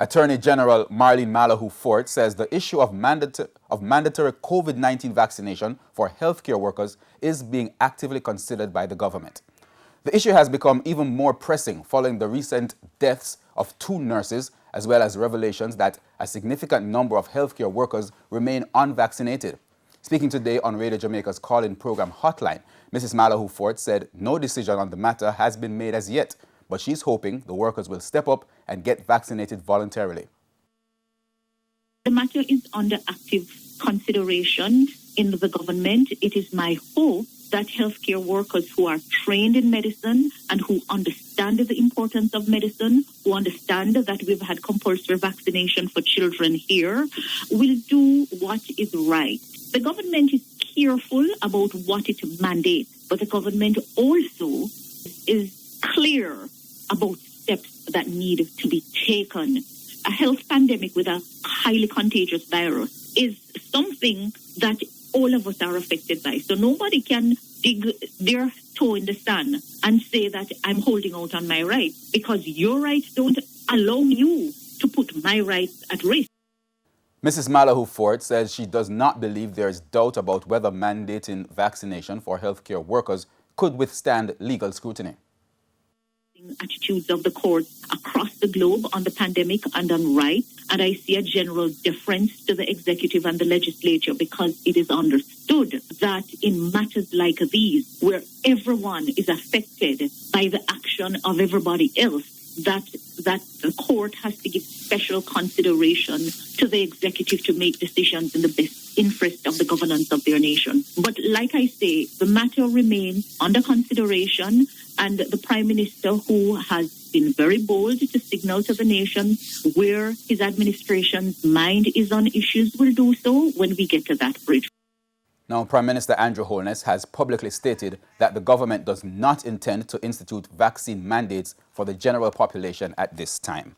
Attorney General Marlene Malahoo Fort says the issue of mandatory COVID-19 vaccination for healthcare workers is being actively considered by the government. The issue has become even more pressing following the recent deaths of 2 nurses, as well as revelations that a significant number of healthcare workers remain unvaccinated. Speaking today on Radio Jamaica's call-in program Hotline, Mrs. Malahoo Fort said no decision on the matter has been made as yet, but she's hoping the workers will step up and get vaccinated voluntarily. The matter is under active consideration in the government. It is my hope that healthcare workers who are trained in medicine and who understand the importance of medicine, who understand that we've had compulsory vaccination for children here, will do what is right. The government is careful about what it mandates, but the government also is clear about steps that need to be taken. A health pandemic with a highly contagious virus is something that all of us are affected by. So nobody can dig their toe in the sand and say that I'm holding out on my rights, because your rights don't allow you to put my rights at risk. Mrs. Malahoo Fort says she does not believe there is doubt about whether mandating vaccination for healthcare workers could withstand legal scrutiny. Attitudes of the courts across the globe on the pandemic and on rights, and I see a general deference to the executive and the legislature, because it is understood that in matters like these, where everyone is affected by the action of everybody else, that the court has to give special consideration to the executive to make decisions in the best interest of the governance of their nation. But like I say, the matter remains under consideration, and the Prime Minister, who has been very bold to signal to the nation where his administration's mind is on issues, will do so when we get to that bridge. Now, Prime Minister Andrew Holness has publicly stated that the government does not intend to institute vaccine mandates for the general population at this time.